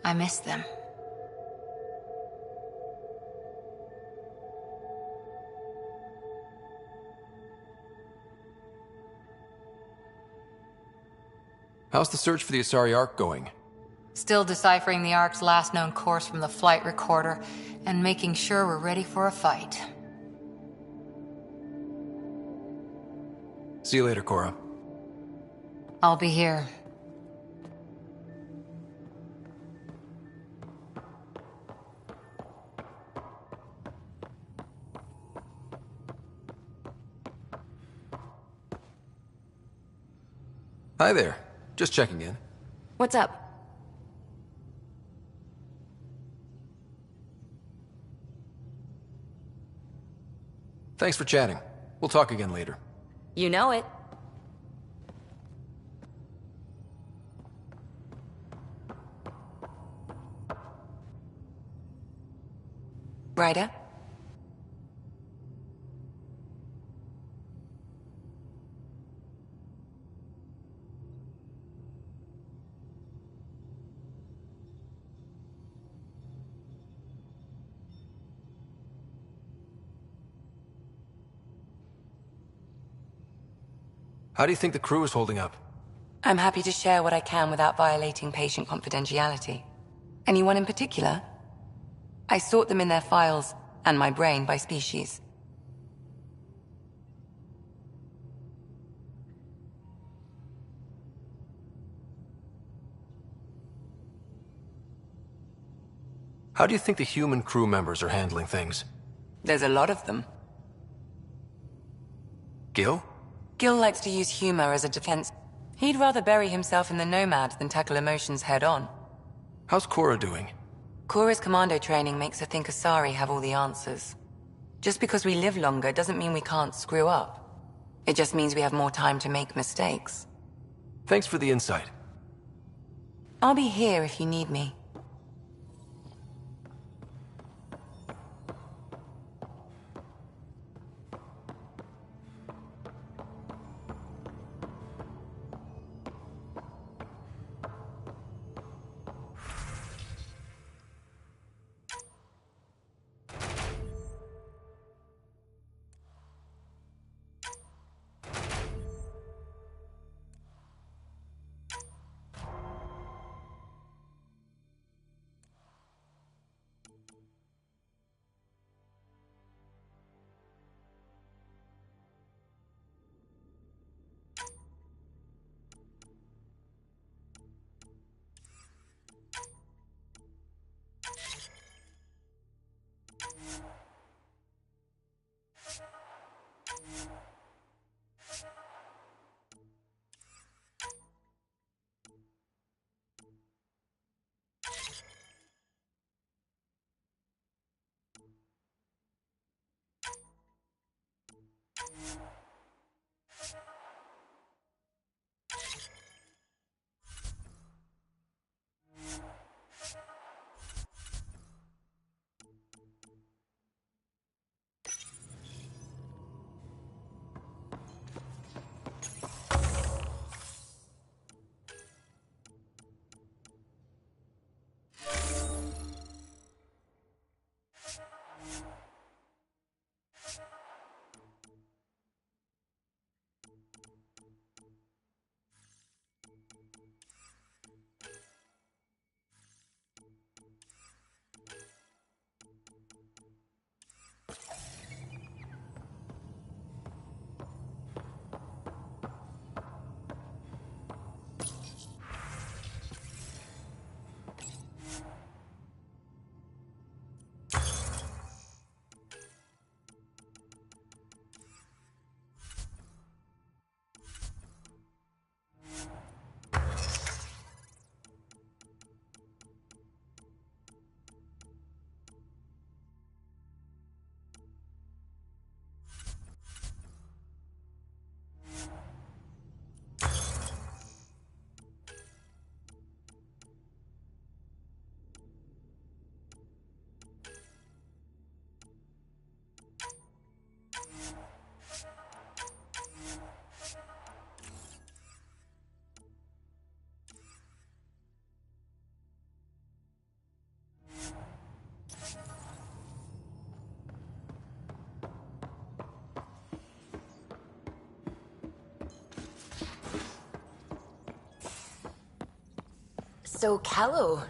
I miss them. How's the search for the Asari Ark going? Still deciphering the Ark's last known course from the flight recorder, and making sure we're ready for a fight. See you later, Cora. I'll be here. Hi there. Just checking in. What's up? Thanks for chatting. We'll talk again later. You know it. Ryder? How do you think the crew is holding up? I'm happy to share what I can without violating patient confidentiality. Anyone in particular? I sort them in their files, and my brain by species. How do you think the human crew members are handling things? There's a lot of them. Gil? Gil likes to use humor as a defense. He'd rather bury himself in the Nomad than tackle emotions head-on. How's Cora doing? Cora's commando training makes her think Asari have all the answers. Just because we live longer doesn't mean we can't screw up. It just means we have more time to make mistakes. Thanks for the insight. I'll be here if you need me. So, Callow,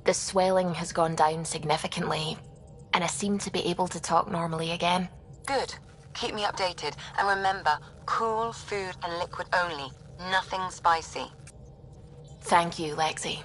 the swelling has gone down significantly, and I seem to be able to talk normally again. Good. Keep me updated. And remember, cool food and liquid only. Nothing spicy. Thank you, Lexi.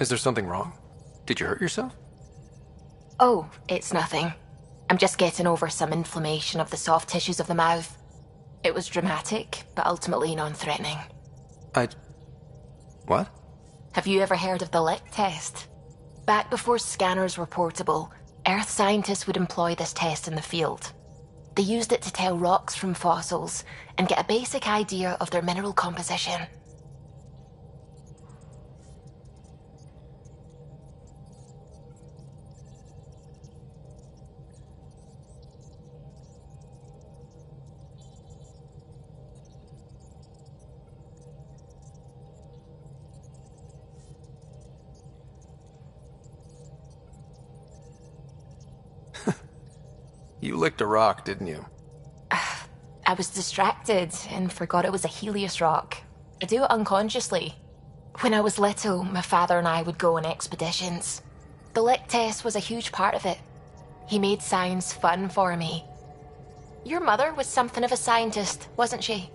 Is there something wrong? Did you hurt yourself? Oh, it's nothing. I'm just getting over some inflammation of the soft tissues of the mouth. It was dramatic, but ultimately non-threatening. What? Have you ever heard of the lick test? Back before scanners were portable, Earth scientists would employ this test in the field. They used it to tell rocks from fossils and get a basic idea of their mineral composition. You licked a rock, didn't you? I was distracted and forgot it was a Helios rock. I do it unconsciously. When I was little, my father and I would go on expeditions. The lick test was a huge part of it. He made science fun for me. Your mother was something of a scientist, wasn't she?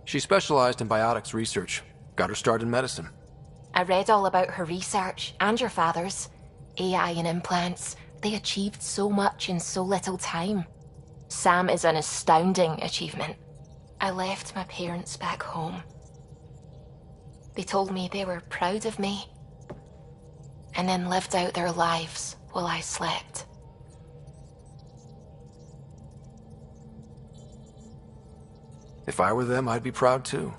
She specialized in biotics research. Got her start in medicine. I read all about her research, and your father's. AI and implants. They achieved so much in so little time. Sam is an astounding achievement. I left my parents back home. They told me they were proud of me, and then lived out their lives while I slept. If I were them, I'd be proud too.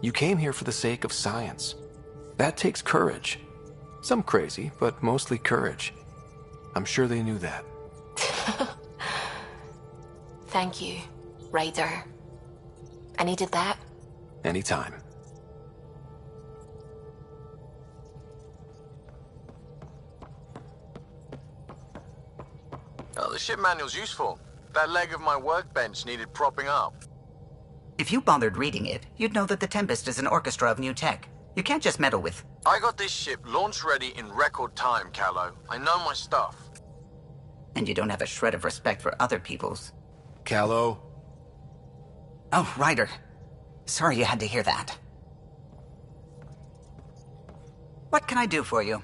You came here for the sake of science. That takes courage. Some crazy, but mostly courage. I'm sure they knew that. Thank you, Ryder. I needed that. Anytime. Oh, the ship manual's useful. That leg of my workbench needed propping up. If you bothered reading it, you'd know that the Tempest is an orchestra of new tech. You can't just meddle with... I got this ship launch ready in record time, Callow. I know my stuff. And you don't have a shred of respect for other people's. Callow. Oh, Ryder. Sorry you had to hear that. What can I do for you?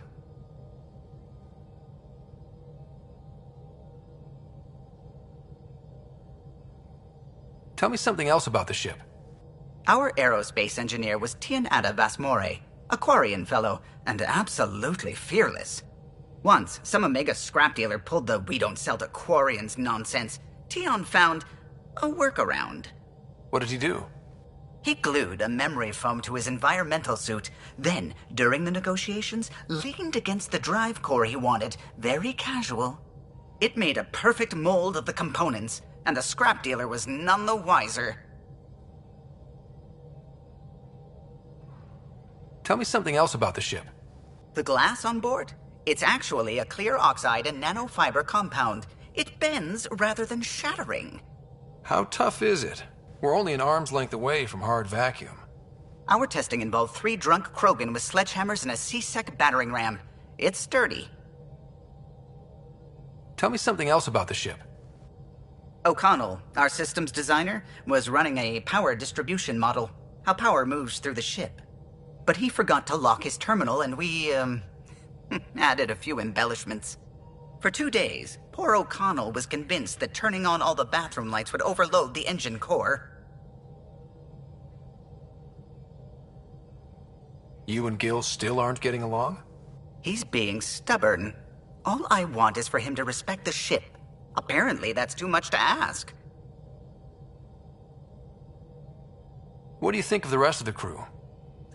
Tell me something else about the ship. Our aerospace engineer was Tianada Vasmore, a Quarian fellow, and absolutely fearless. Once, some Omega scrap dealer pulled the "we don't sell to Quarians" nonsense. Tion found a workaround. What did he do? He glued a memory foam to his environmental suit, then, during the negotiations, leaned against the drive core he wanted, very casual. It made a perfect mold of the components, and the scrap dealer was none the wiser. Tell me something else about the ship. The glass on board? It's actually a clear oxide and nanofiber compound. It bends rather than shattering. How tough is it? We're only an arm's length away from hard vacuum. Our testing involved 3 drunk Krogan with sledgehammers and a C-Sec battering ram. It's sturdy. Tell me something else about the ship. O'Connell, our systems designer, was running a power distribution model, how power moves through the ship. But he forgot to lock his terminal and we, added a few embellishments. For 2 days, poor O'Connell was convinced that turning on all the bathroom lights would overload the engine core. You and Gil still aren't getting along? He's being stubborn. All I want is for him to respect the ship. Apparently, that's too much to ask. What do you think of the rest of the crew?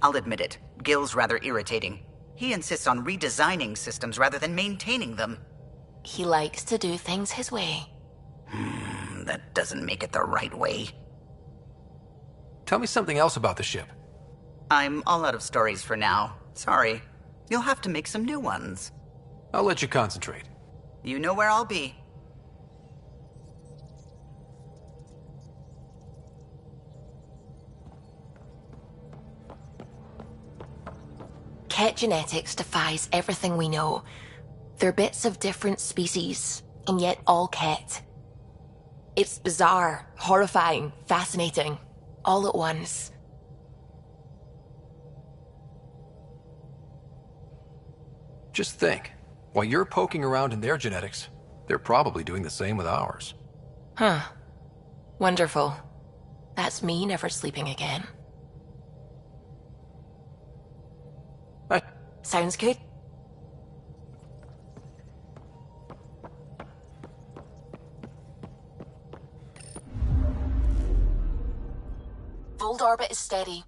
I'll admit it, Gil's rather irritating. He insists on redesigning systems rather than maintaining them. He likes to do things his way. That doesn't make it the right way. Tell me something else about the ship. I'm all out of stories for now. Sorry. You'll have to make some new ones. I'll let you concentrate. You know where I'll be. Ket genetics defies everything we know. They're bits of different species, and yet all Ket. It's bizarre, horrifying, fascinating, all at once. Just think, while you're poking around in their genetics, they're probably doing the same with ours. Huh. Wonderful. That's me never sleeping again. Sounds good. Fold orbit is steady.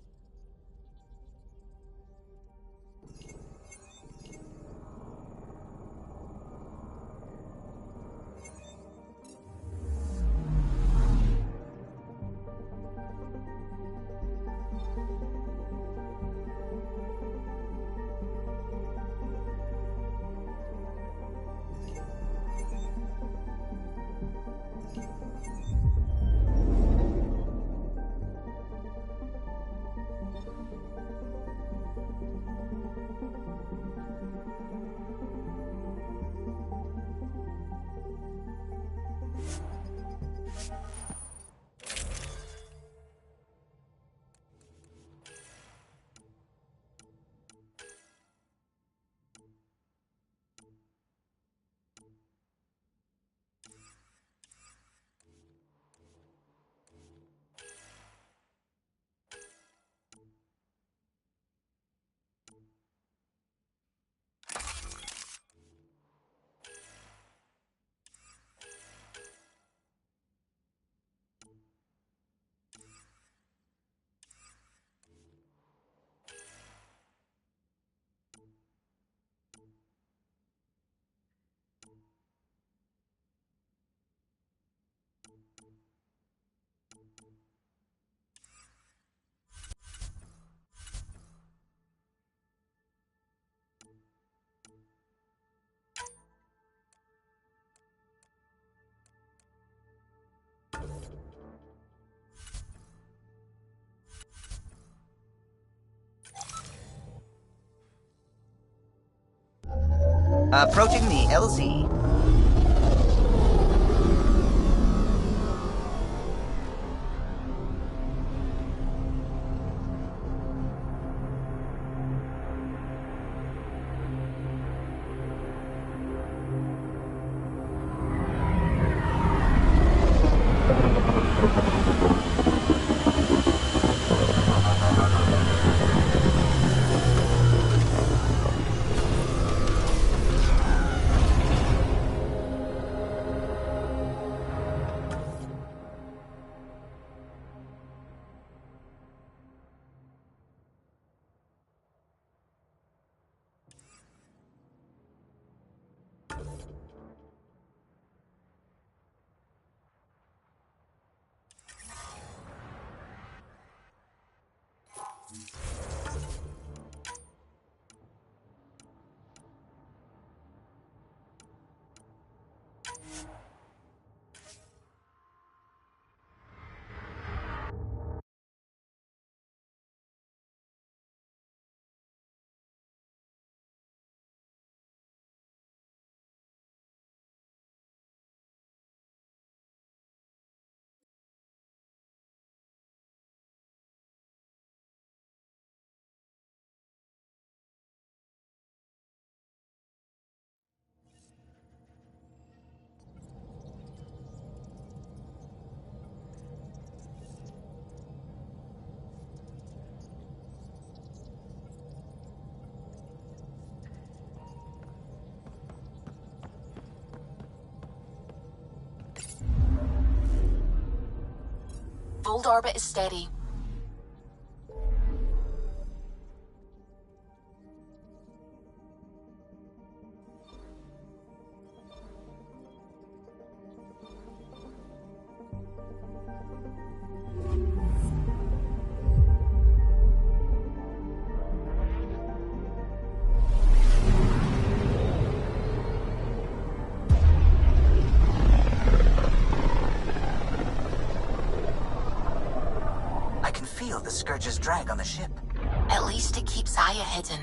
Approaching the LZ. Fold orbit is steady. feel the Scourge's drag on the ship. At least it keeps Aya hidden.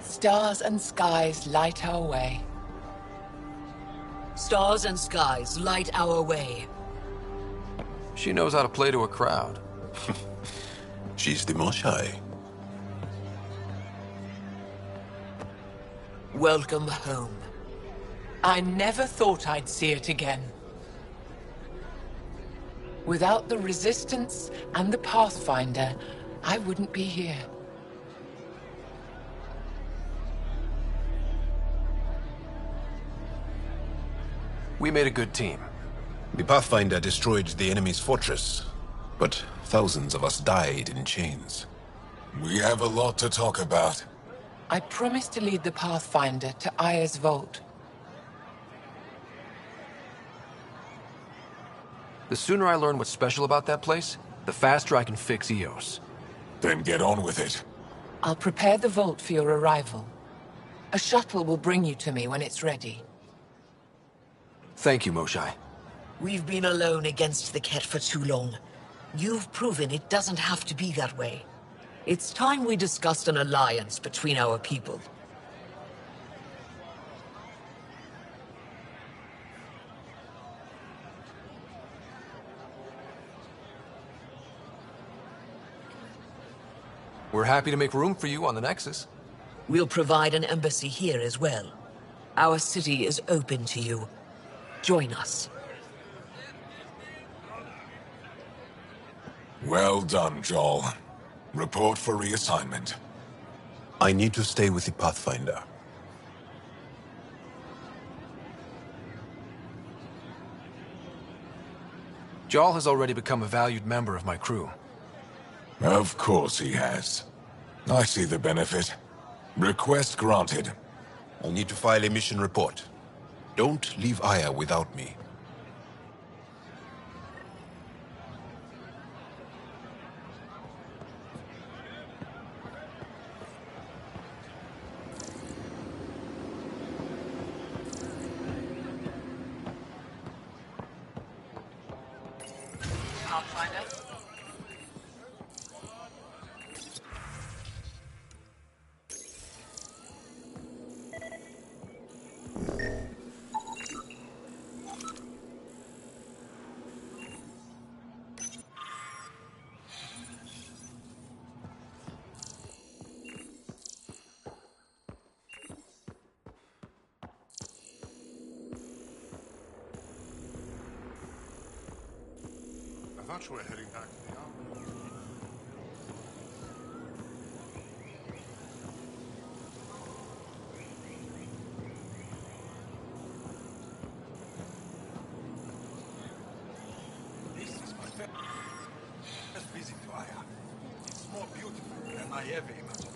Stars and skies light our way. Stars and skies light our way. She knows how to play to a crowd. She's the Moshai. Welcome home. I never thought I'd see it again. Without the Resistance and the Pathfinder, I wouldn't be here. We made a good team. The Pathfinder destroyed the enemy's fortress, but thousands of us died in chains. We have a lot to talk about. I promised to lead the Pathfinder to Aya's vault. The sooner I learn what's special about that place, the faster I can fix Eos. Then get on with it. I'll prepare the vault for your arrival. A shuttle will bring you to me when it's ready. Thank you, Moshai. We've been alone against the Ket for too long. You've proven it doesn't have to be that way. It's time we discussed an alliance between our people. We're happy to make room for you on the Nexus. We'll provide an embassy here as well. Our city is open to you. Join us. Well done, Joel. Report for reassignment. I need to stay with the Pathfinder. Jarl has already become a valued member of my crew. Of course he has. I see the benefit. Request granted. I need to file a mission report. Don't leave Aya without me. Pathfinder? I thought you were heading back to the army. This is my first visit to Aya. It's more beautiful than I ever imagined.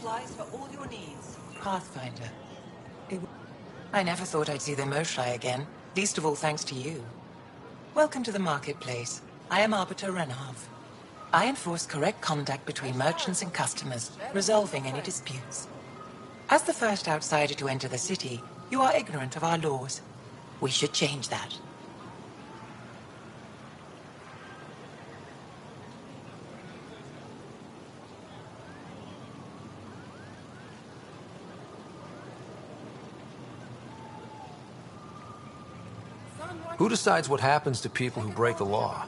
Supplies for all your needs. Pathfinder. I never thought I'd see the Moshlai again, least of all thanks to you. Welcome to the marketplace. I am Arbiter Renhav. I enforce correct conduct between merchants and customers, resolving any disputes. As the first outsider to enter the city, you are ignorant of our laws. We should change that. Who decides what happens to people who break the law?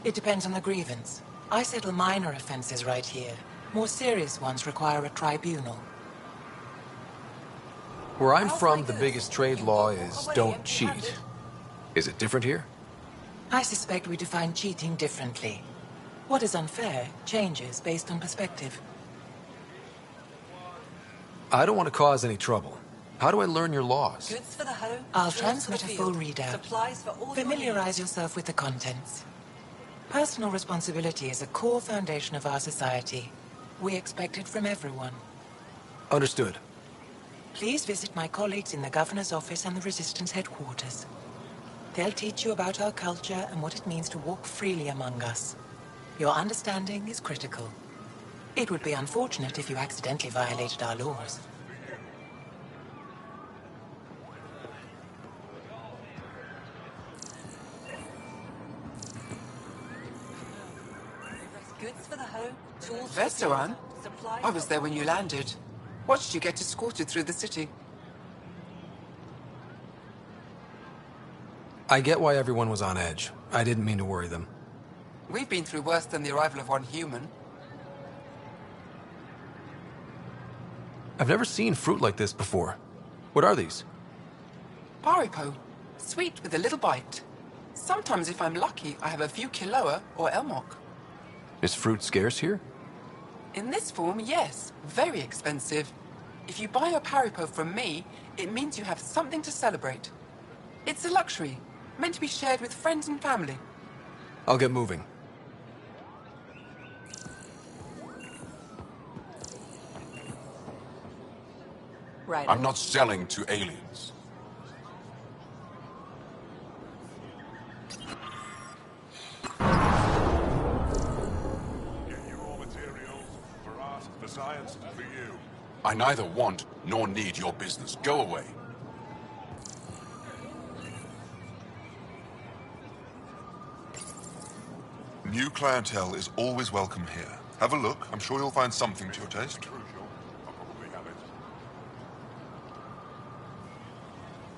It depends on the grievance. I settle minor offenses right here. More serious ones require a tribunal. Where I'm from, the biggest trade law is don't cheat. Is it different here? I suspect we define cheating differently. What is unfair changes based on perspective. I don't want to cause any trouble. How do I learn your laws? Goods for the home. I'll tools for transmit the a full field, readout. Supplies for all Familiarize yourself with the contents. Personal responsibility is a core foundation of our society. We expect it from everyone. Understood. Please visit my colleagues in the Governor's office and the Resistance headquarters. They'll teach you about our culture and what it means to walk freely among us. Your understanding is critical. It would be unfortunate if you accidentally violated our laws. Goods for the home. Tools for the Veteran? field, supplies I was for there when you landed. Watched you get escorted through the city. I get why everyone was on edge. I didn't mean to worry them. We've been through worse than the arrival of one human. I've never seen fruit like this before. What are these? Paripo. Sweet with a little bite. Sometimes, if I'm lucky, I have a few kiloa or elmok. Is fruit scarce here? In this form, yes. Very expensive. If you buy a paripo from me, it means you have something to celebrate. It's a luxury, meant to be shared with friends and family. I'll get moving. Right. I'm not selling to aliens. Get you all materials for art, for science, for you. I neither want nor need your business. Go away. New clientele is always welcome here. Have a look. I'm sure you'll find something to your taste. Crucial. I'll probably have it.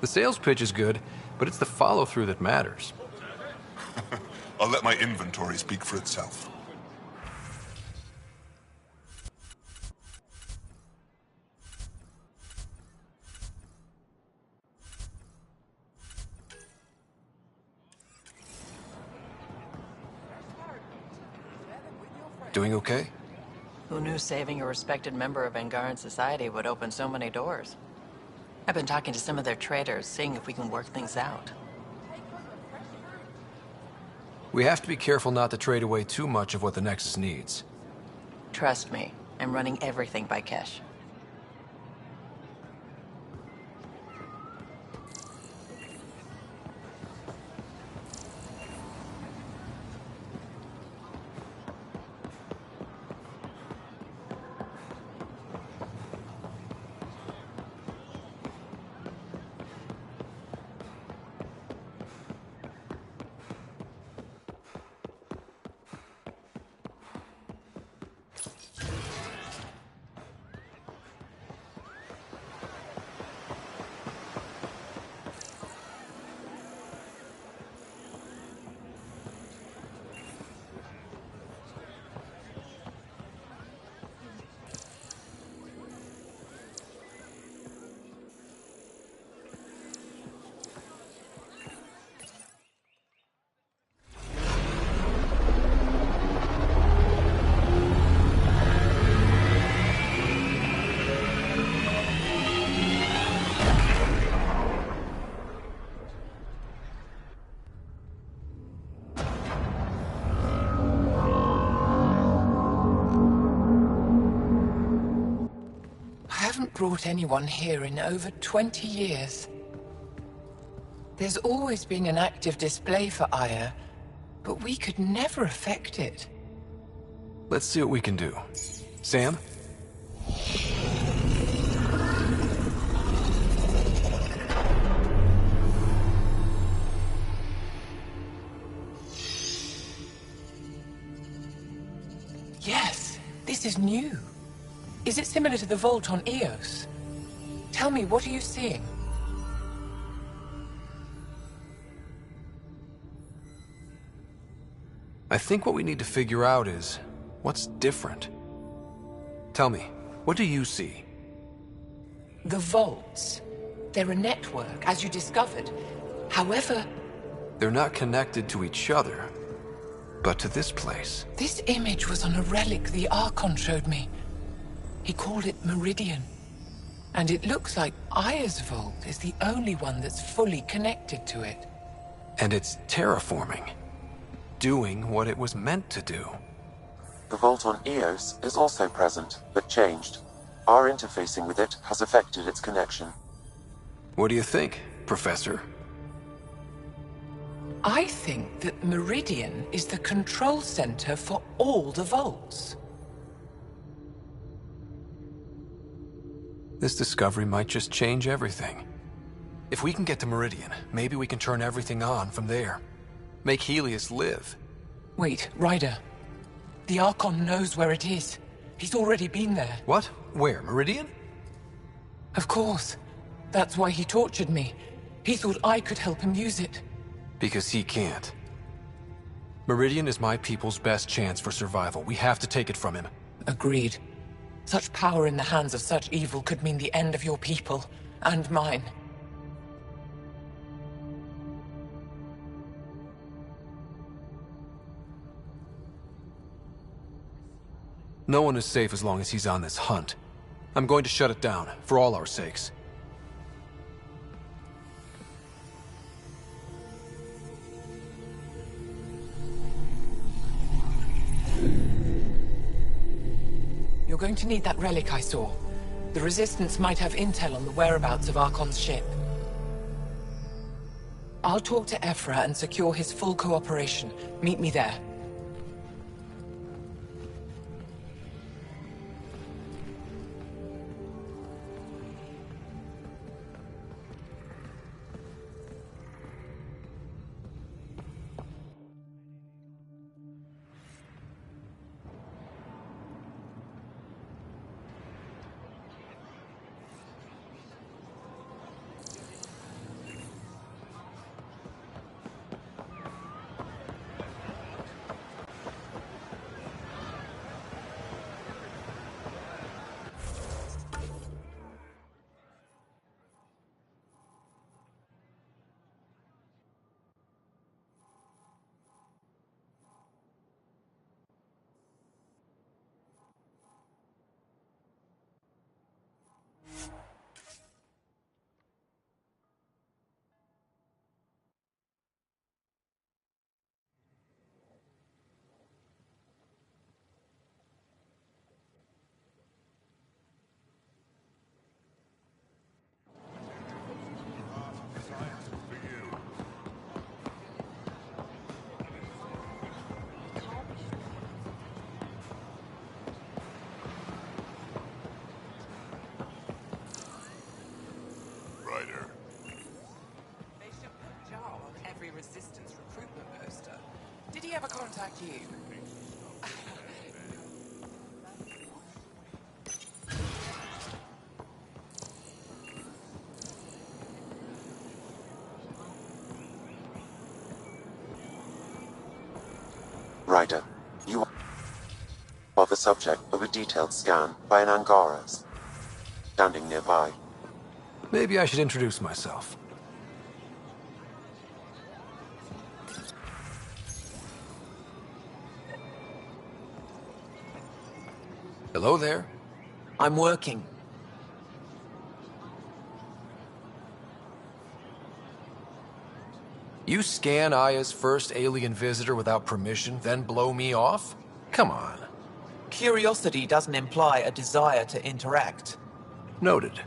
The sales pitch is good, but it's the follow-through that matters. I'll let my inventory speak for itself. Doing okay? Who knew saving a respected member of Angaran society would open so many doors? I've been talking to some of their traders, seeing if we can work things out. We have to be careful not to trade away too much of what the Nexus needs. Trust me, I'm running everything by Kesh. brought anyone here in over 20 years. There's always been an active display for Aya, but we could never affect it. Let's see what we can do. Sam? Yes, this is new. Is it similar to the vault on Eos? Tell me, what are you seeing? I think what we need to figure out is what's different. Tell me, what do you see? The vaults. They're a network, as you discovered. However, they're not connected to each other, but to this place. This image was on a relic the Archon showed me. He called it Meridian. And it looks like Aya's vault is the only one that's fully connected to it. And it's terraforming. Doing what it was meant to do. The vault on Eos is also present, but changed. Our interfacing with it has affected its connection. What do you think, Professor? I think that Meridian is the control center for all the vaults. This discovery might just change everything. If we can get to Meridian, maybe we can turn everything on from there. Make Helios live. Wait, Ryder. The Archon knows where it is. He's already been there. What? Where? Meridian? Of course. That's why he tortured me. He thought I could help him use it. Because he can't. Meridian is my people's best chance for survival. We have to take it from him. Agreed. Such power in the hands of such evil could mean the end of your people, and mine. No one is safe as long as he's on this hunt. I'm going to shut it down, for all our sakes. You're going to need that relic I saw. The Resistance might have intel on the whereabouts of Archon's ship. I'll talk to Ephra and secure his full cooperation. Meet me there. Resistance recruitment poster. Did he ever contact you? Ryder, you are the subject of a detailed scan by an Angaras, standing nearby. Maybe I should introduce myself. Hello there. I'm working. You scan Aya's first alien visitor without permission, then blow me off? Come on. Curiosity doesn't imply a desire to interact. Noted.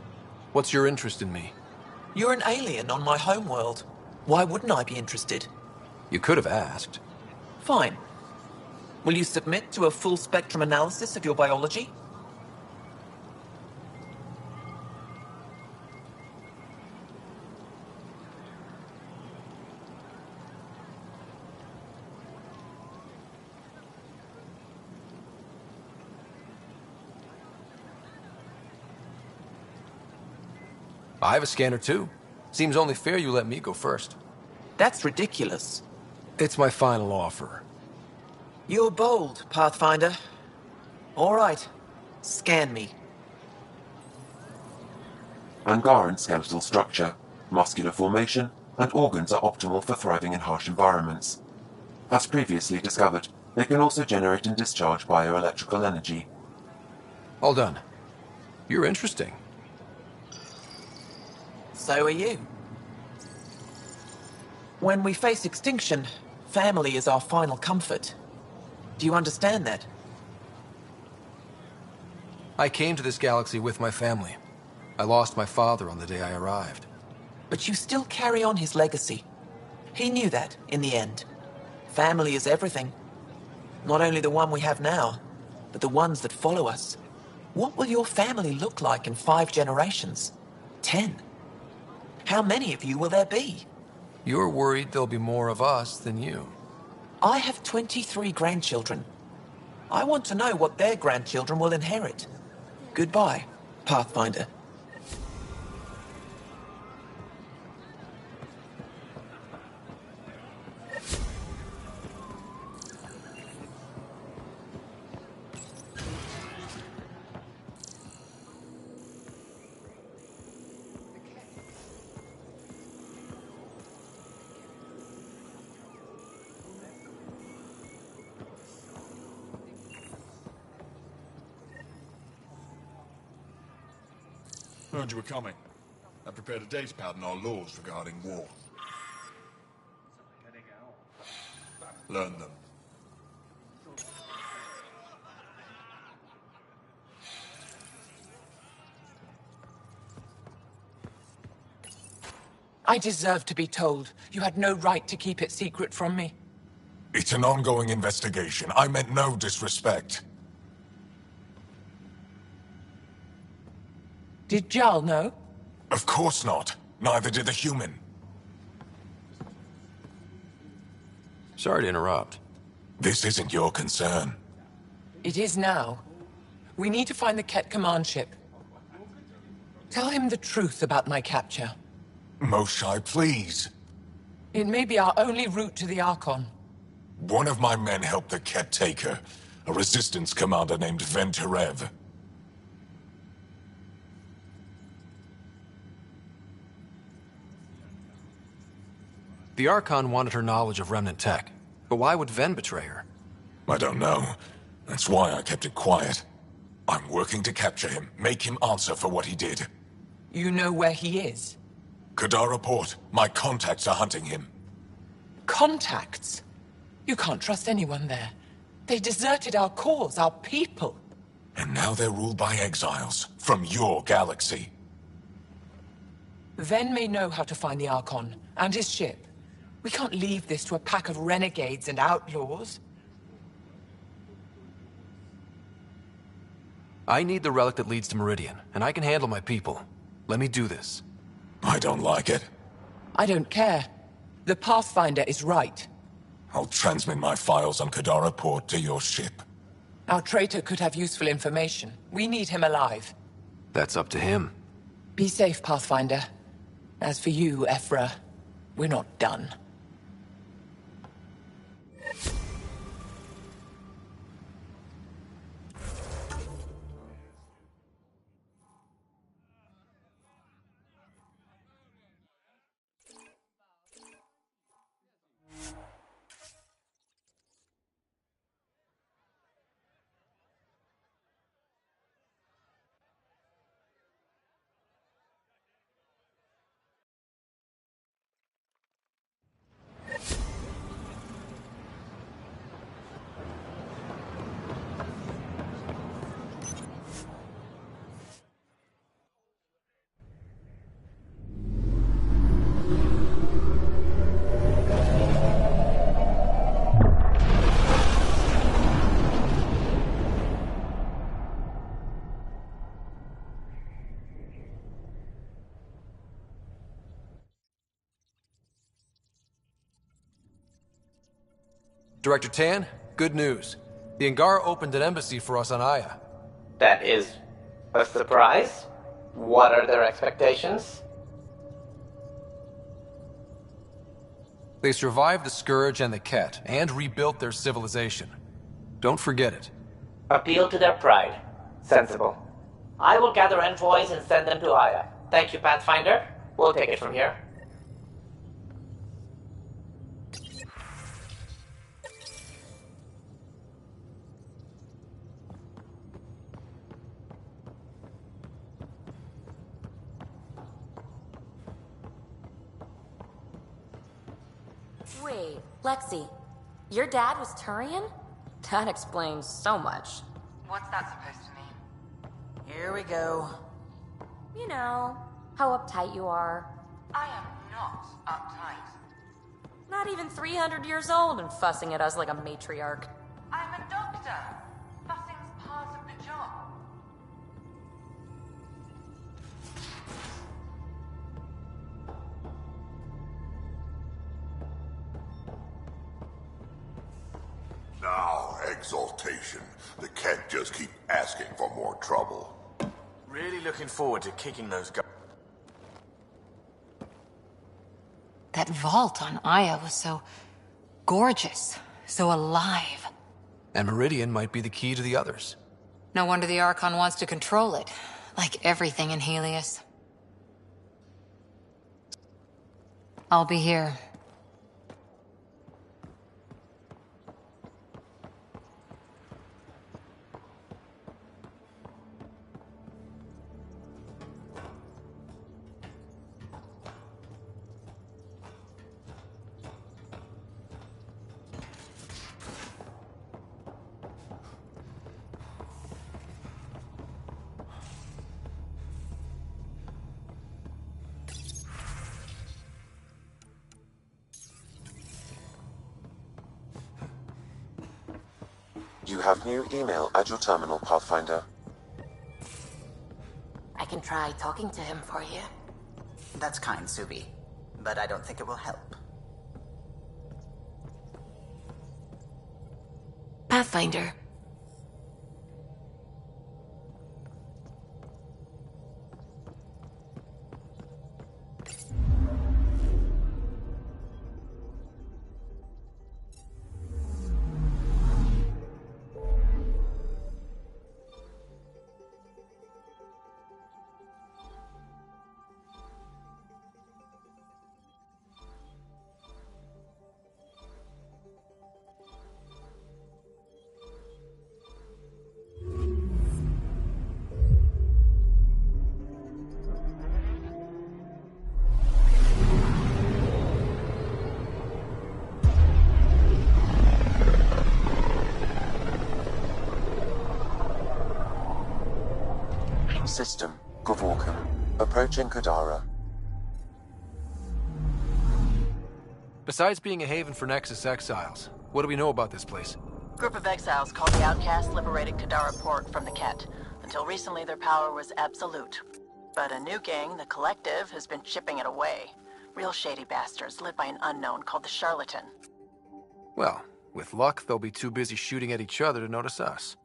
What's your interest in me? You're an alien on my homeworld. Why wouldn't I be interested? You could have asked. Fine. Will you submit to a full spectrum analysis of your biology? I have a scanner too. Seems only fair you let me go first. That's ridiculous. It's my final offer. You're bold, Pathfinder. All right. Scan me. Angaran skeletal structure, muscular formation, and organs are optimal for thriving in harsh environments. As previously discovered, they can also generate and discharge bioelectrical energy. All done. You're interesting. So are you. When we face extinction, family is our final comfort. Do you understand that? I came to this galaxy with my family. I lost my father on the day I arrived. But you still carry on his legacy. He knew that, in the end. Family is everything. Not only the one we have now, but the ones that follow us. What will your family look like in 5 generations? 10? How many of you will there be? You're worried there'll be more of us than you. I have 23 grandchildren. I want to know what their grandchildren will inherit. Goodbye, Pathfinder. Heard you were coming. I prepared a data pad on our laws regarding war. Learn them. I deserve to be told. You had no right to keep it secret from me. It's an ongoing investigation. I meant no disrespect. Did Jarl know? Of course not. Neither did the human. Sorry to interrupt. This isn't your concern. It is now. We need to find the Ket command ship. Tell him the truth about my capture. Moshai, please. It may be our only route to the Archon. One of my men helped the Ket take her. A resistance commander named Venturev. The Archon wanted her knowledge of Remnant tech. But why would Ven betray her? I don't know. That's why I kept it quiet. I'm working to capture him, make him answer for what he did. You know where he is? Kadara Port. My contacts are hunting him. Contacts? You can't trust anyone there. They deserted our cause, our people. And now they're ruled by exiles from your galaxy. Ven may know how to find the Archon and his ship. We can't leave this to a pack of renegades and outlaws. I need the relic that leads to Meridian, and I can handle my people. Let me do this. I don't like it. I don't care. The Pathfinder is right. I'll transmit my files on Kadara Port to your ship. Our traitor could have useful information. We need him alive. That's up to him. Be safe, Pathfinder. As for you, Ephra, we're not done. Director Tan, good news. The Angara opened an embassy for us on Aya. That is a surprise? What are their expectations? They survived the Scourge and the Ket, and rebuilt their civilization. Don't forget it. Appeal to their pride. Sensible. I will gather envoys and send them to Aya. Thank you, Pathfinder. We'll take it from here. Wait, Lexi, your dad was Turian? That explains so much. What's that supposed to mean? Here we go. You know, how uptight you are. I am not uptight. Not even 300 years old and fussing at us like a matriarch. I'm a doctor. Fussing's part of the job. Now, exaltation. The Kent just keep asking for more trouble. Really looking forward to kicking those guys. That vault on Aya was so gorgeous, so alive. And Meridian might be the key to the others. No wonder the Archon wants to control it, like everything in Helios. I'll be here. You have new email at your terminal, Pathfinder. I can try talking to him for you. That's kind, Subi. But I don't think it will help. Pathfinder. System, Gavorkum. Approaching Kadara. Besides being a haven for Nexus exiles, what do we know about this place? Group of exiles called the Outcasts liberated Kadara Port from the Ket. Until recently, their power was absolute. But a new gang, the Collective, has been chipping it away. Real shady bastards led by an unknown called the Charlatan. Well, with luck, they'll be too busy shooting at each other to notice us.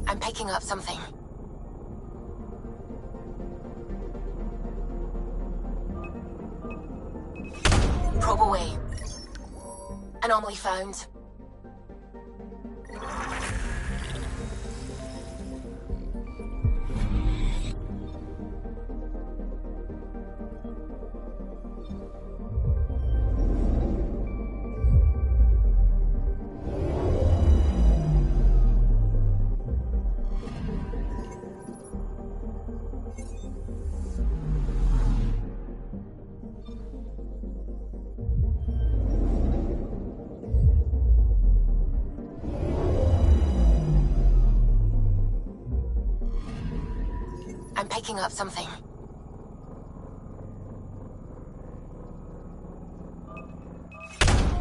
I'm picking up something. Probe away. Anomaly found. I'm picking up something.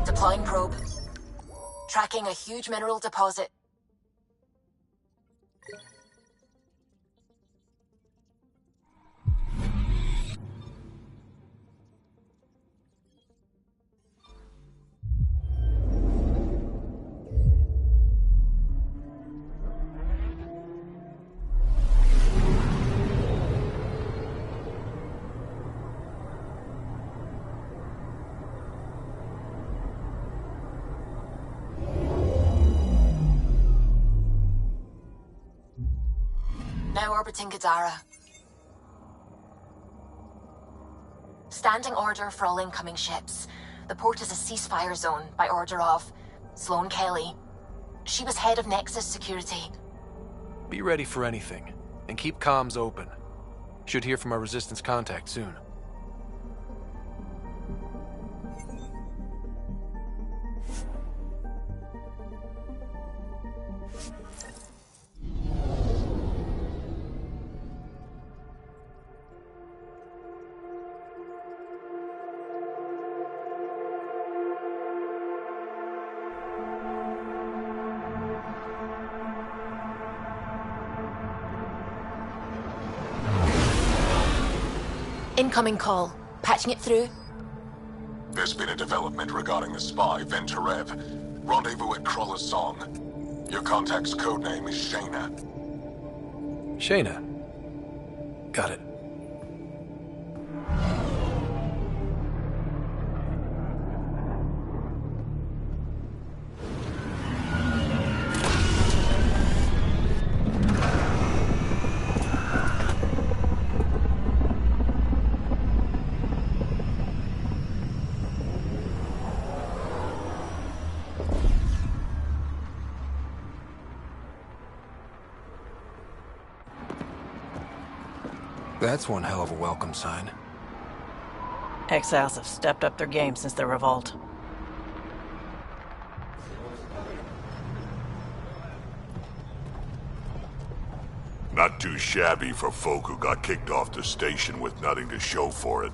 Deploying probe. Tracking a huge mineral deposit. Now orbiting Gadara. Standing order for all incoming ships. The port is a ceasefire zone by order of Sloane Kelly. She was head of Nexus Security. Be ready for anything, and keep comms open. Should hear from our Resistance contact soon. Incoming call. Patching it through. There's been a development regarding the spy, Venturev. Rendezvous at Crawler's Song. Your contact's codename is Shayna. Shayna. Got it. That's one hell of a welcome sign. Exiles have stepped up their game since the revolt. Not too shabby for folk who got kicked off the station with nothing to show for it.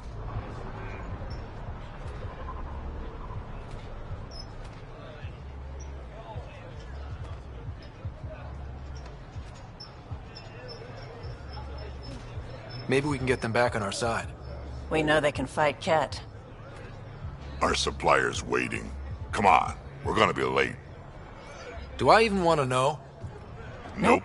Maybe we can get them back on our side. We know they can fight Ket. Our supplier's waiting. Come on, we're gonna be late. Do I even want to know? Nope.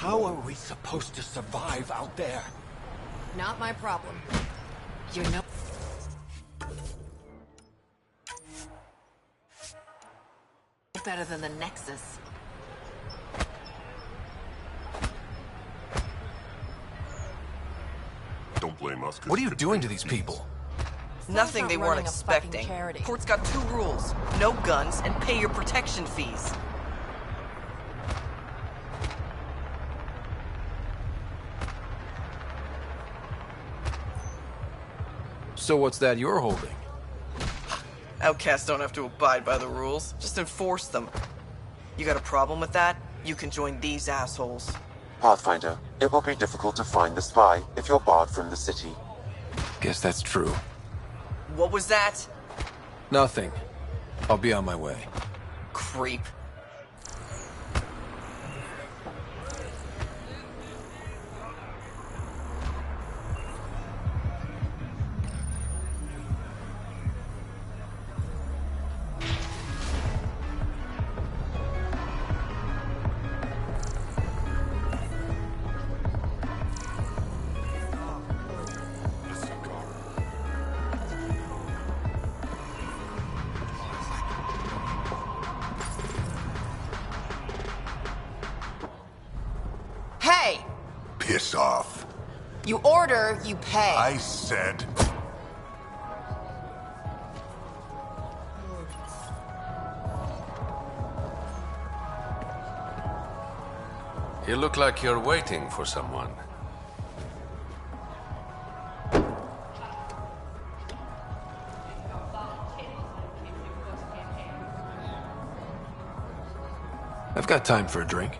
How are we supposed to survive out there? Not my problem. You know. Better than the Nexus. Don't blame us. What are you doing to these people? Nothing they weren't expecting. Port's got 2 rules. No guns, and pay your protection fees. So what's that you're holding? Outcasts don't have to abide by the rules. Just enforce them. You got a problem with that? You can join these assholes. Pathfinder, it will be difficult to find the spy if you're barred from the city. Guess that's true. What was that? Nothing. I'll be on my way. Creep. Hey! Piss off. You order, you pay. I said... You look like you're waiting for someone. I've got time for a drink.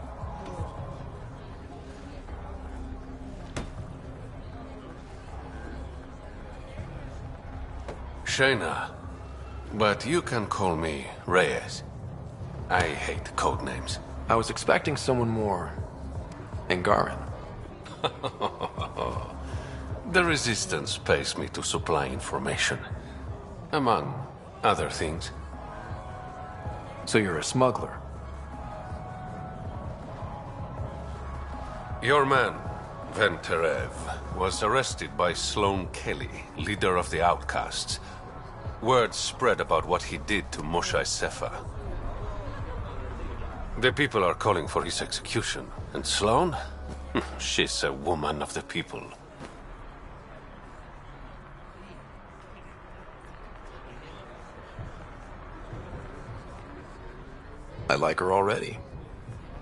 Shayna, but you can call me Reyes. I hate code names. I was expecting someone more... Angaran. The Resistance pays me to supply information. Among other things. So you're a smuggler? Your man, Venterev, was arrested by Sloane Kelly, leader of the Outcasts. Word spread about what he did to Moshae Sefa. The people are calling for his execution. And Sloane? She's a woman of the people. I like her already.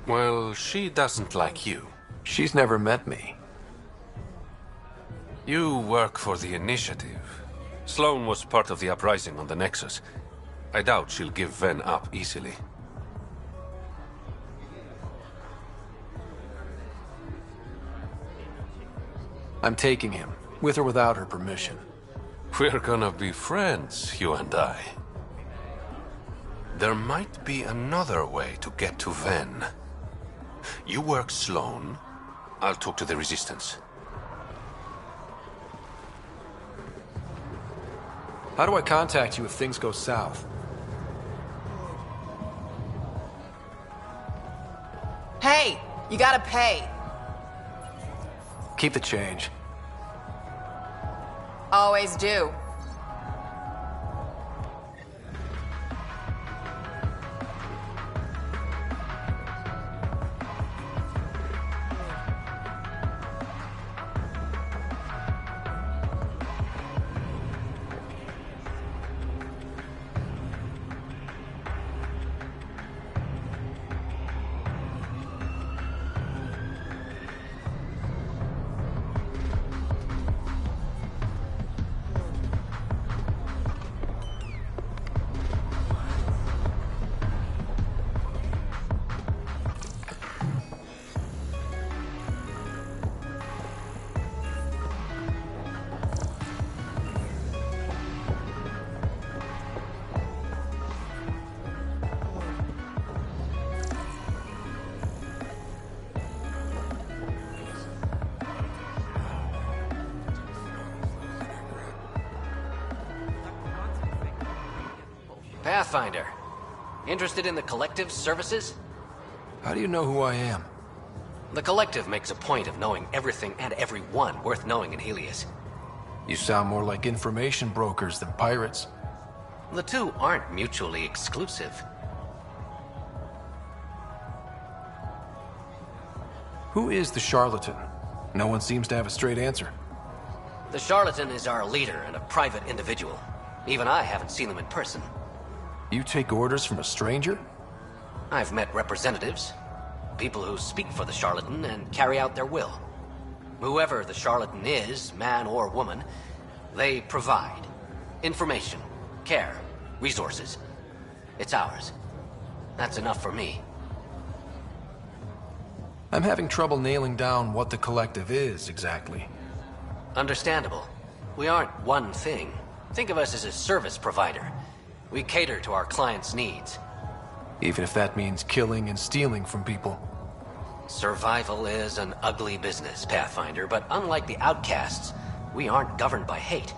Well, she doesn't like you. She's never met me. You work for the Initiative. Sloane was part of the uprising on the Nexus. I doubt she'll give Ven up easily. I'm taking him, with or without her permission. We're gonna be friends, you and I. There might be another way to get to Ven. You work Sloane, I'll talk to the Resistance. How do I contact you if things go south? Hey! You gotta pay! Keep the change. Always do. Pathfinder. Interested in the Collective's services? How do you know who I am? The Collective makes a point of knowing everything and everyone worth knowing in Helios. You sound more like information brokers than pirates. The two aren't mutually exclusive. Who is the charlatan? No one seems to have a straight answer. The charlatan is our leader and a private individual. Even I haven't seen him in person. You take orders from a stranger? I've met representatives, people who speak for the charlatan and carry out their will. Whoever the charlatan is, man or woman, they provide information, care, resources. It's ours. That's enough for me. I'm having trouble nailing down what the Collective is, exactly. Understandable. We aren't one thing. Think of us as a service provider. We cater to our clients' needs. Even if that means killing and stealing from people. Survival is an ugly business, Pathfinder, but unlike the outcasts, we aren't governed by hate.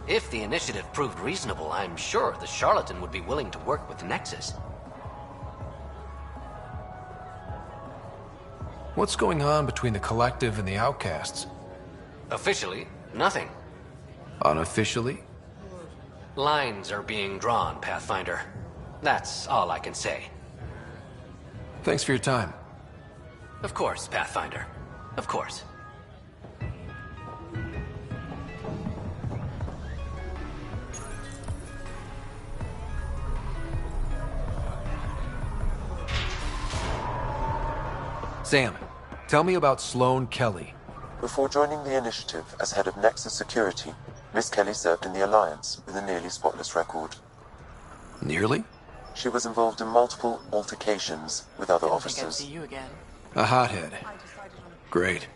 If the initiative proved reasonable, I'm sure the charlatan would be willing to work with the Nexus. What's going on between the Collective and the outcasts? Officially, nothing. Unofficially? Lines are being drawn, Pathfinder. That's all I can say. Thanks for your time. Of course, Pathfinder. Of course. Sam, tell me about Sloane Kelly. Before joining the initiative as head of Nexus Security, Miss Kelly served in the Alliance with a nearly spotless record. Nearly? She was involved in multiple altercations with other officers. I think I'd see you again. A hothead. Great.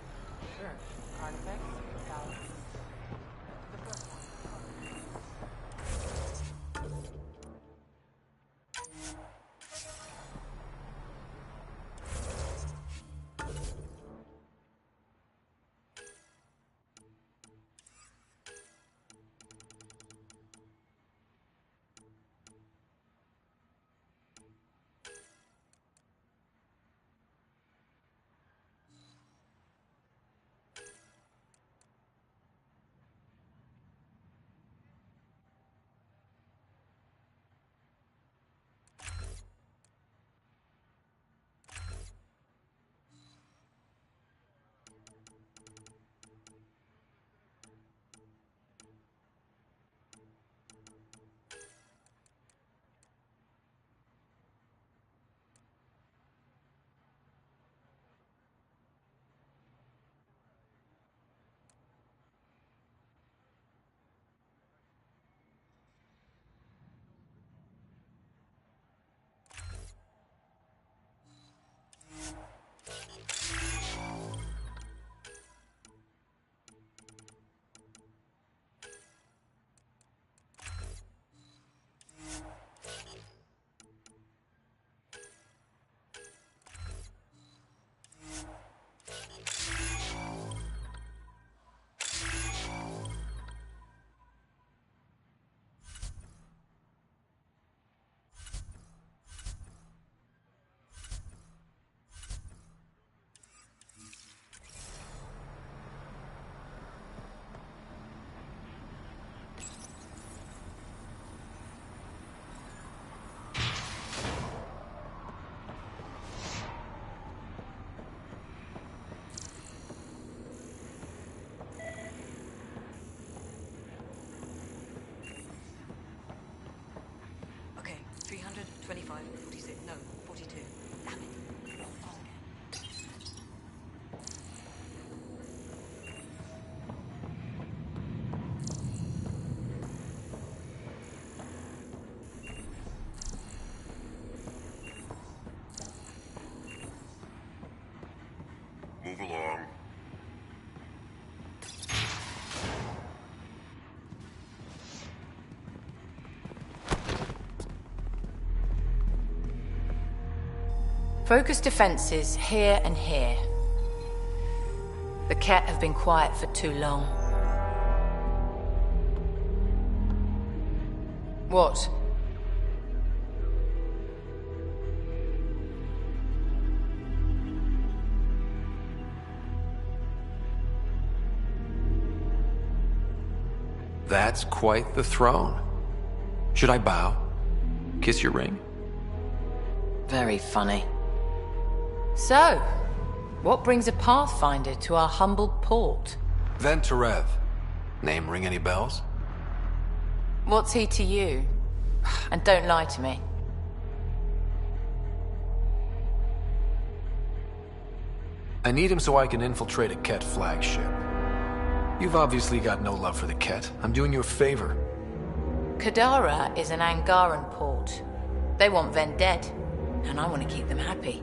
Okay, 325, 46, no, 42. Damn it. Move along. Focus defenses here and here. The Ket have been quiet for too long. What? That's quite the throne. Should I bow? Kiss your ring? Very funny. So, what brings a Pathfinder to our humble port? Venterev. Name ring any bells? What's he to you? And don't lie to me. I need him so I can infiltrate a Ket flagship. You've obviously got no love for the Ket. I'm doing you a favor. Kadara is an Angaran port. They want Ven dead, and I want to keep them happy.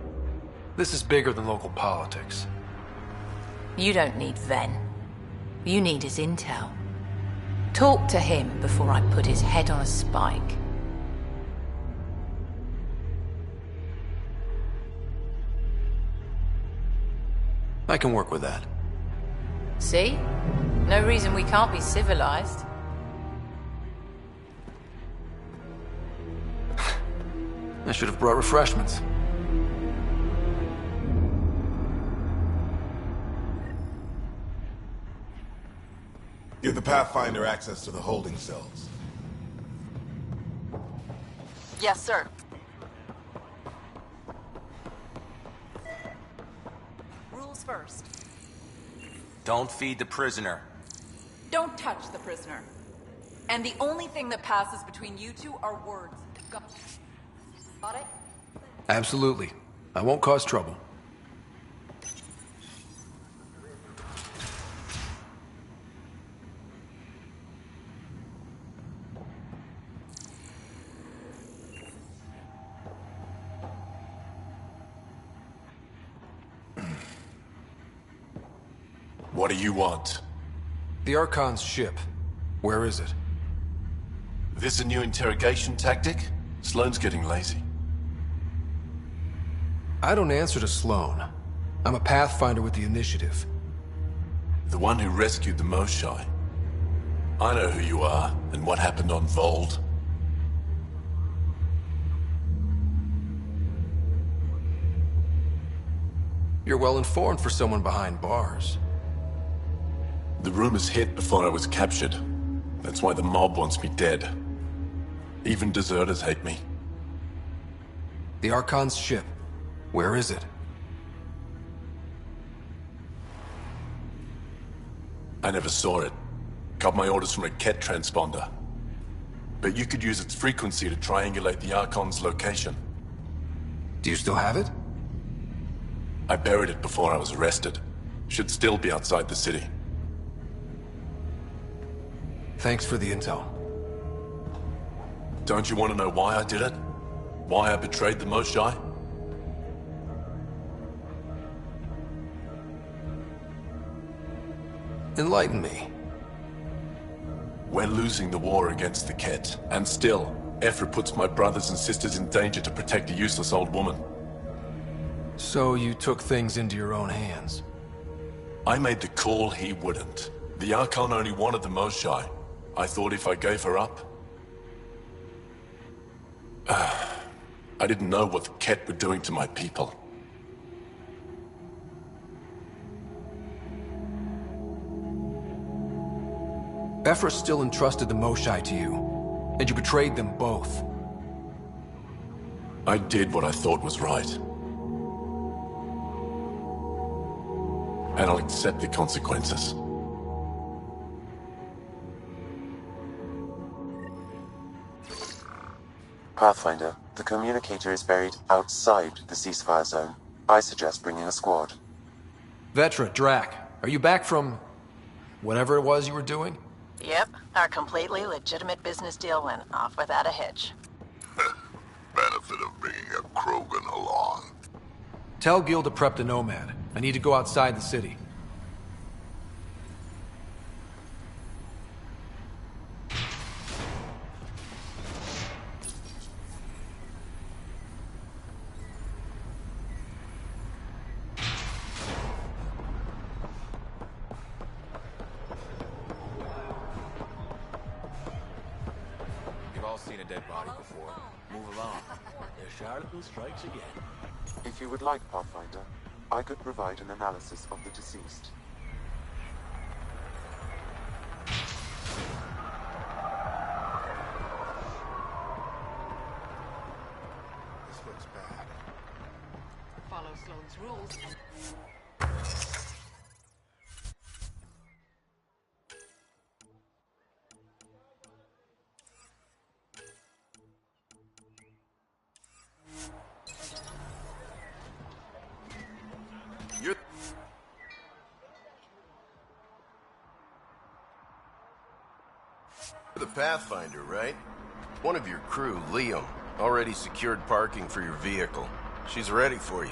This is bigger than local politics. You don't need Ven. You need his intel. Talk to him before I put his head on a spike. I can work with that. See? No reason we can't be civilized. I should have brought refreshments. Give the Pathfinder access to the holding cells. Yes, sir. Rules first. Don't feed the prisoner. Don't touch the prisoner. And the only thing that passes between you two are words. Got it? Absolutely. I won't cause trouble. What do you want? The Archon's ship. Where is it? This a new interrogation tactic? Sloane's getting lazy. I don't answer to Sloane. I'm a Pathfinder with the initiative. The one who rescued the Moshai. I know who you are, and what happened on Vold. You're well informed for someone behind bars. The rumors hit before I was captured. That's why the mob wants me dead. Even deserters hate me. The Archon's ship. Where is it? I never saw it. Got my orders from a Ket transponder. But you could use its frequency to triangulate the Archon's location. Do you still have it? I buried it before I was arrested. Should still be outside the city. Thanks for the intel. Don't you want to know why I did it? Why I betrayed the Moshai? Enlighten me. We're losing the war against the Ket, and still, Ephra puts my brothers and sisters in danger to protect a useless old woman. So you took things into your own hands? I made the call he wouldn't. The Archon only wanted the Moshai. I thought if I gave her up... I didn't know what the Ket were doing to my people. Ephra still entrusted the Moshai to you, and you betrayed them both. I did what I thought was right. And I'll accept the consequences. Pathfinder, the communicator is buried outside the ceasefire zone. I suggest bringing a squad. Vetra, Drac, are you back from... whatever it was you were doing? Yep, our completely legitimate business deal went off without a hitch. Benefit of bringing a Krogan along. Tell Gil to prep the Nomad. I need to go outside the city. You've all seen a dead body before. Move along. The charlatan strikes again. If you would like, Pathfinder, I could provide an analysis of the deceased. these rules and... You're the Pathfinder, right? One of your crew, Liam, already secured parking for your vehicle. She's ready for you.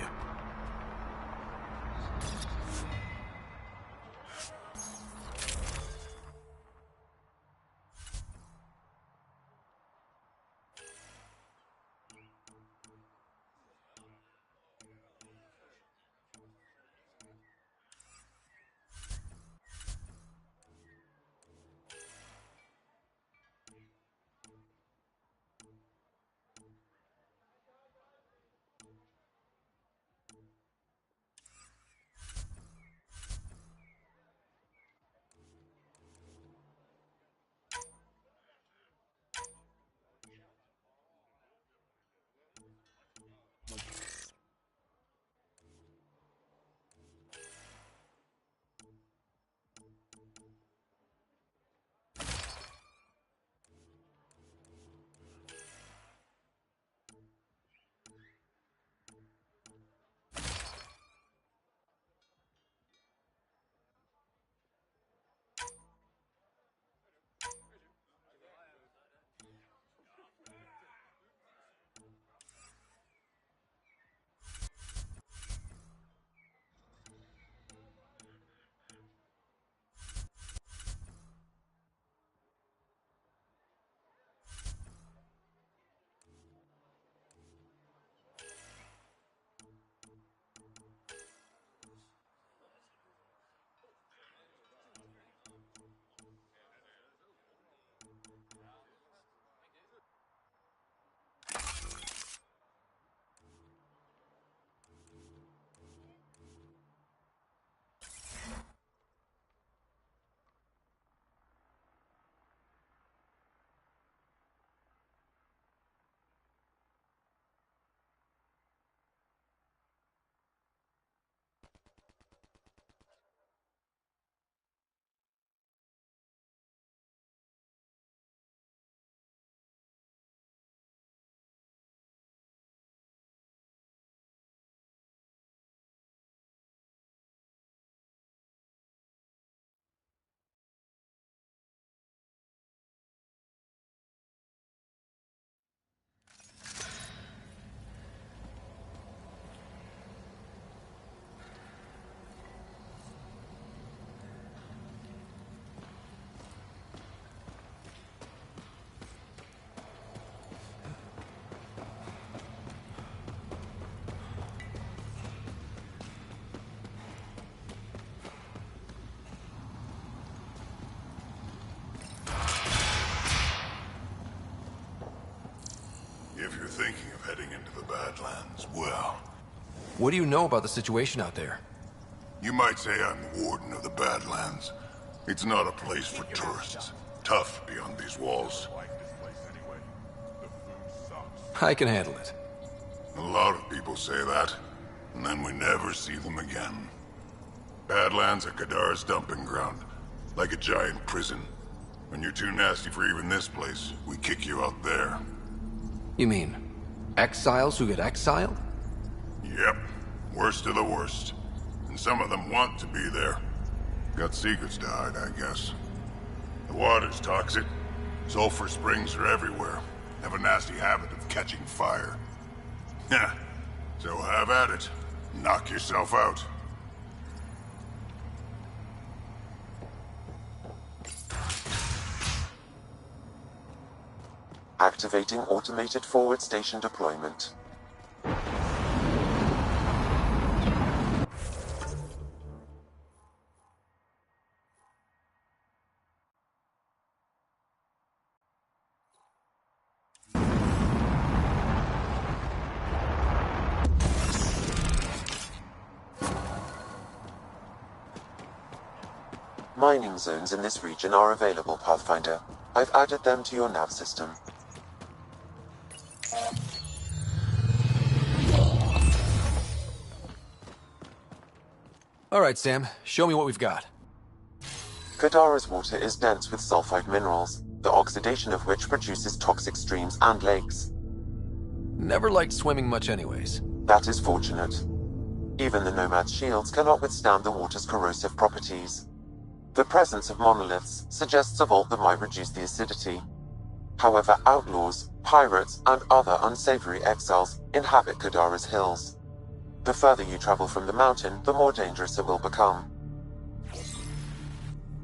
If you're thinking of heading into the Badlands, well... What do you know about the situation out there? You might say I'm the warden of the Badlands. It's not a place for tourists. Tough beyond these walls. I can handle it. A lot of people say that, and then we never see them again. Badlands are Kadar's dumping ground, like a giant prison. When you're too nasty for even this place, we kick you out there. You mean, exiles who get exiled? Yep, worst of the worst. And some of them want to be there. Got secrets to hide, I guess. The water's toxic. Sulfur springs are everywhere. Have a nasty habit of catching fire. Yeah, so have at it. Knock yourself out. Activating automated forward station deployment. Mining zones in this region are available, Pathfinder. I've added them to your nav system. All right, Sam. Show me what we've got. Kadara's water is dense with sulfide minerals, the oxidation of which produces toxic streams and lakes. Never liked swimming much anyways. That is fortunate. Even the Nomad's shields cannot withstand the water's corrosive properties. The presence of monoliths suggests a vault that might reduce the acidity. However, outlaws, pirates, and other unsavory exiles inhabit Kadara's hills. The further you travel from the mountain, the more dangerous it will become.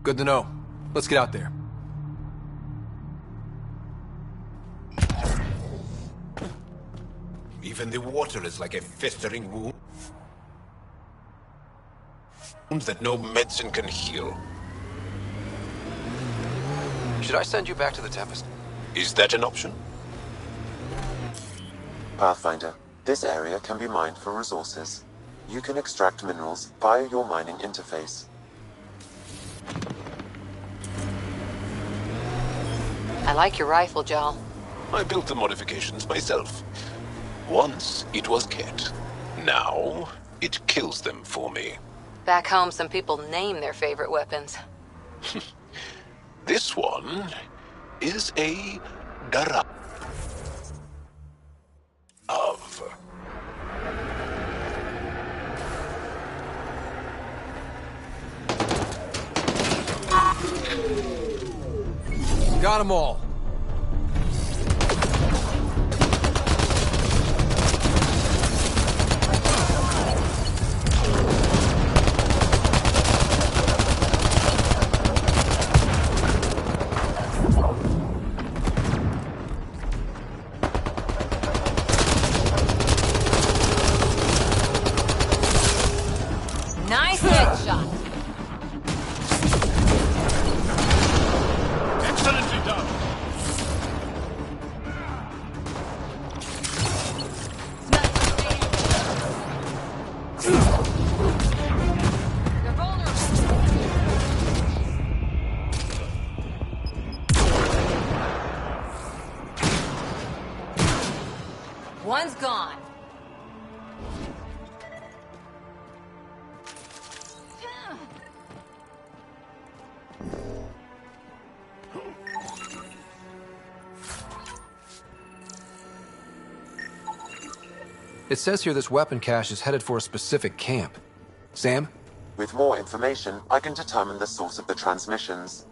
Good to know. Let's get out there. Even the water is like a festering wound that no medicine can heal. Should I send you back to the Tempest? Is that an option? Pathfinder, this area can be mined for resources. You can extract minerals via your mining interface. I like your rifle, Jal. I built the modifications myself. Once it was Ket. Now it kills them for me. Back home, some people name their favorite weapons. This one is a Dara. Got them all. Nice headshot. Excellently done. One's gone. It says here this weapon cache is headed for a specific camp. Sam? With more information, I can determine the source of the transmissions.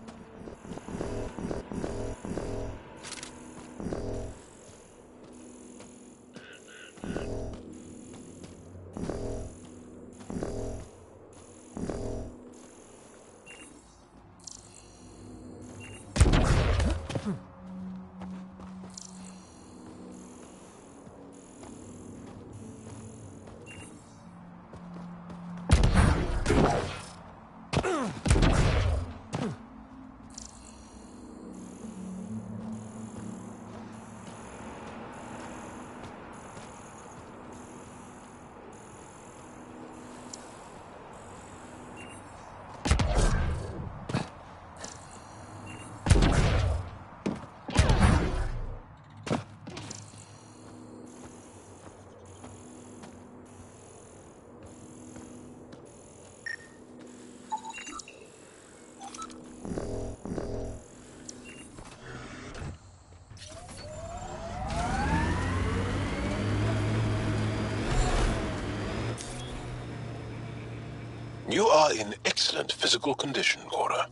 You are in excellent physical condition, Cora.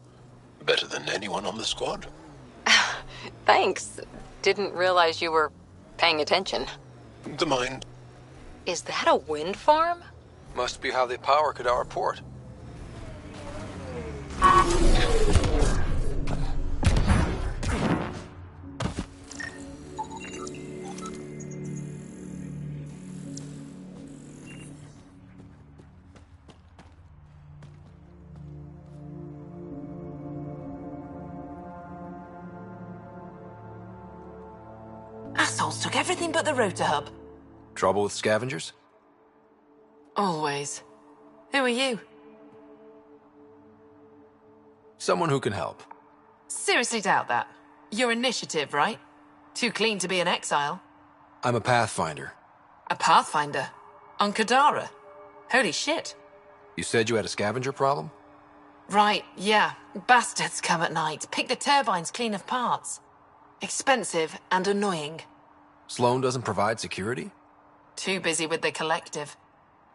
Better than anyone on the squad. Thanks. Didn't realize you were paying attention. The mind. Is that a wind farm? Must be how they power Kadara Port. Assholes took everything but the rotor hub. Trouble with scavengers? Always. Who are you? Someone who can help. Seriously doubt that. Your initiative, right? Too clean to be an exile. I'm a Pathfinder. A Pathfinder? On Kadara? Holy shit. You said you had a scavenger problem? Right, yeah. Bastards come at night, pick the turbines clean of parts. Expensive and annoying. Sloan doesn't provide security? Too busy with the collective.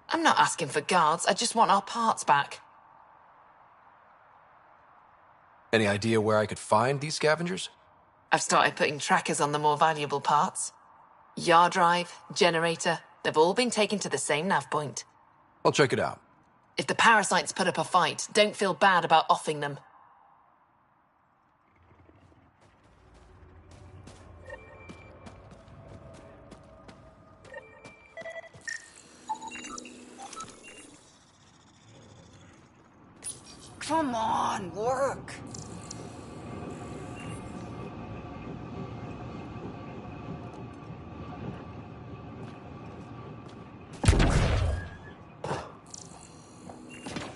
I'm not asking for guards, I just want our parts back. Any idea where I could find these scavengers? I've started putting trackers on the more valuable parts. Yard drive, generator, they've all been taken to the same nav point. I'll check it out. If the parasites put up a fight, don't feel bad about offing them. Come on, work.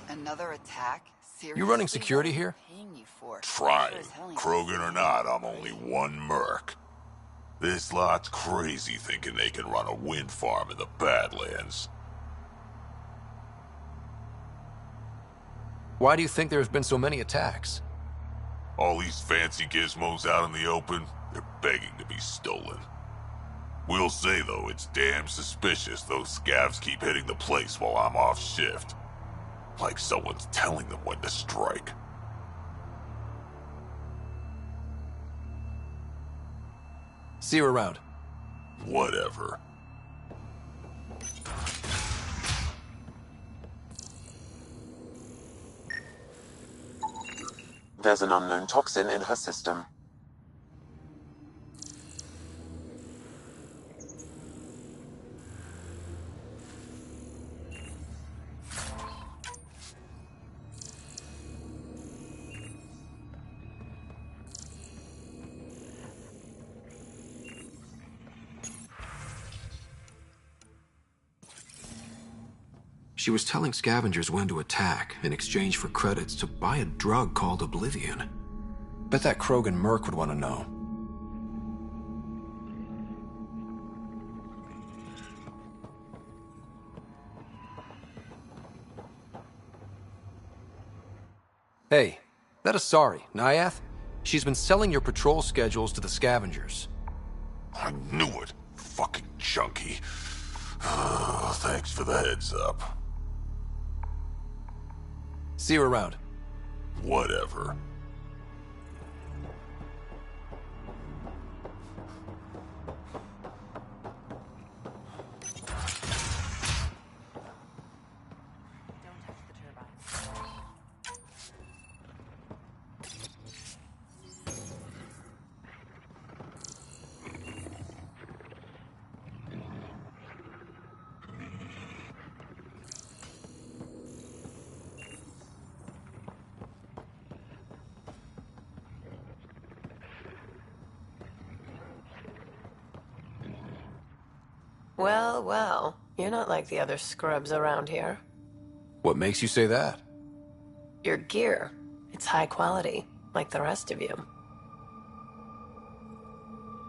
Another attack? Seriously? You running security here? Trying. Krogan or not, I'm only one merc. This lot's crazy thinking they can run a wind farm in the Badlands. Why do you think there have been so many attacks? All these fancy gizmos out in the open, they're begging to be stolen. We'll say, though, it's damn suspicious those scavs keep hitting the place while I'm off shift. Like someone's telling them when to strike. See you around. Whatever. There's an unknown toxin in her system. She was telling scavengers when to attack in exchange for credits to buy a drug called Oblivion. Bet that Krogan merc would want to know. Hey, that Asari, Nyath? She's been selling your patrol schedules to the scavengers. I knew it. Fucking junkie. Thanks for the heads up. See you around. Whatever. Well, well, you're not like the other scrubs around here. What makes you say that? Your gear, it's high quality, like the rest of you.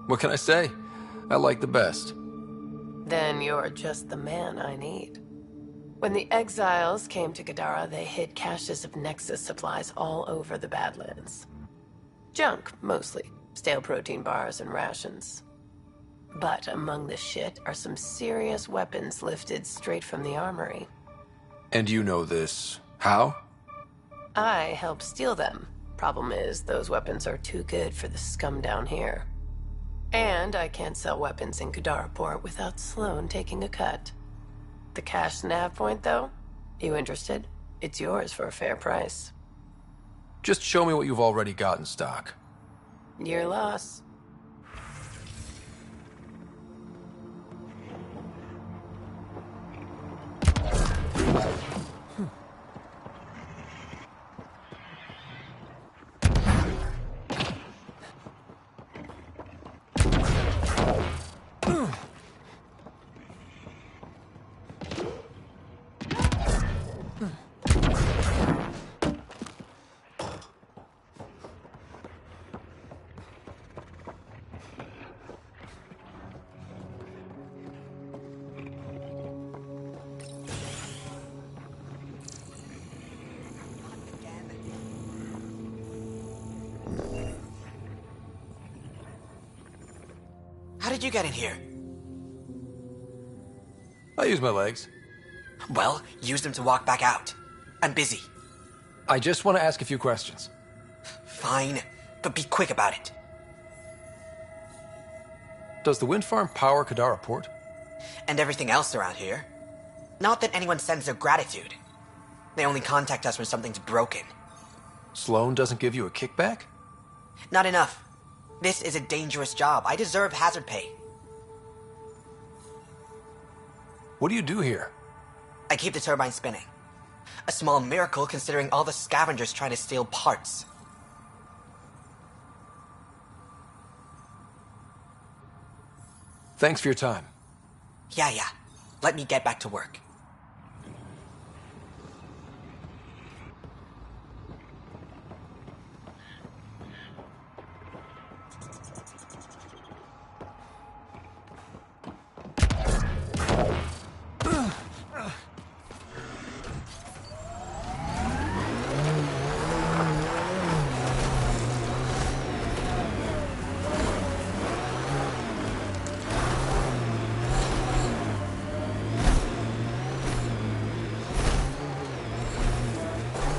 What can I say? I like the best. Then you're just the man I need. When the exiles came to Gadara, they hid caches of Nexus supplies all over the Badlands. Junk, mostly. Stale protein bars and rations. But among the shit are some serious weapons lifted straight from the armory. And you know this. How? I helped steal them. Problem is, those weapons are too good for the scum down here. And I can't sell weapons in Kadaraport without Sloan taking a cut. The cash nav point, though? You interested? It's yours for a fair price. Just show me what you've already got in stock. Your loss. did you get in here? I use my legs. Well, use them to walk back out. I'm busy. I just want to ask a few questions. Fine, but be quick about it. Does the wind farm power Kadara Port? And everything else around here. Not that anyone sends their gratitude. They only contact us when something's broken. Sloan doesn't give you a kickback? Not enough. This is a dangerous job. I deserve hazard pay. What do you do here? I keep the turbine spinning. A small miracle considering all the scavengers trying to steal parts. Thanks for your time. Yeah. Let me get back to work.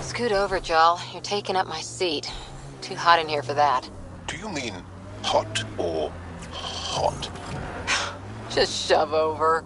Scoot over, Joel. You're taking up my seat. Too hot in here for that. Do you mean hot or hot? Just shove over.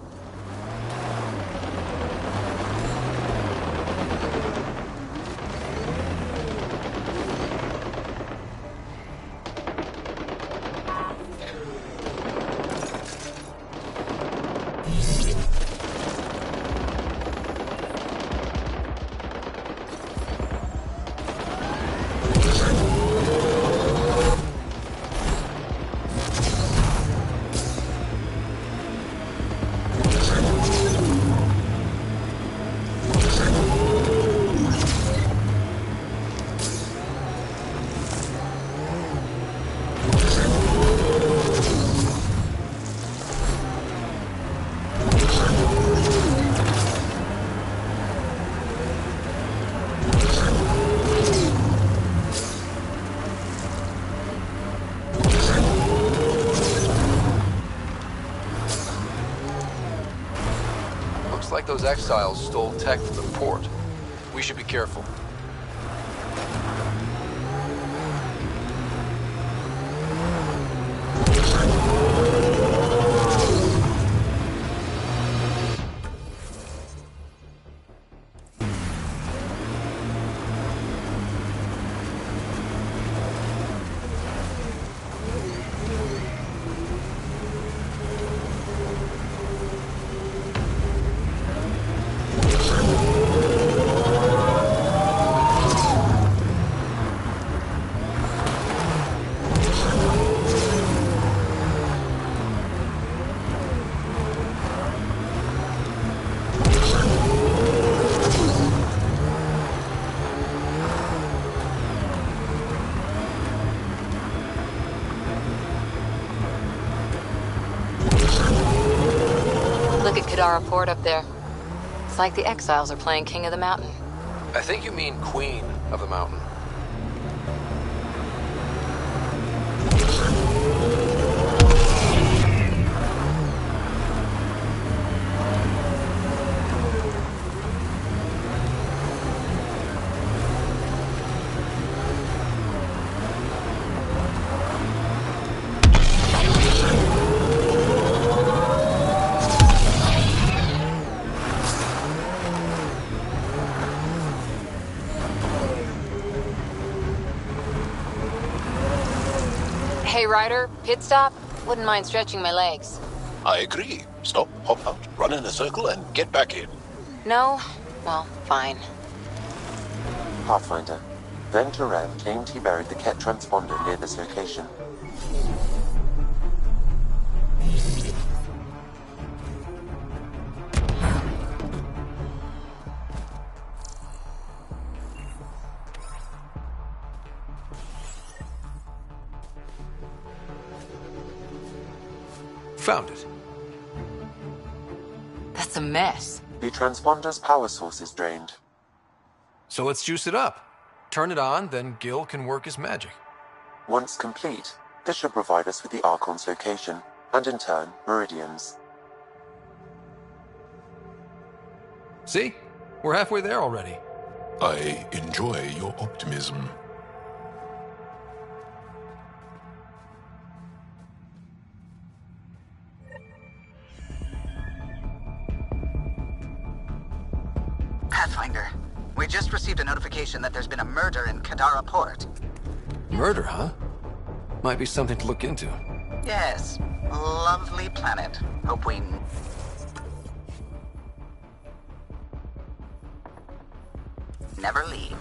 Looks like those exiles stole tech from the port. We should be careful. Look at Kadara Port up there. It's like the exiles are playing King of the Mountain. I think you mean Queen of the Mountain. Hey, Ryder, pit stop? Wouldn't mind stretching my legs. I agree. Stop, hop out, run in a circle, and get back in. No? Well, fine. Pathfinder. Venturev claimed he buried the Ket transponder near this location. Found it. That's a mess. The transponder's power source is drained. So let's juice it up. Turn it on, then Gil can work his magic. Once complete, this should provide us with the Archon's location. and in turn, meridians. See? We're halfway there already. I enjoy your optimism. Pathfinder, we just received a notification that there's been a murder in Kadara Port. Murder, huh? Might be something to look into. Yes. Lovely planet. Hope we... never leave.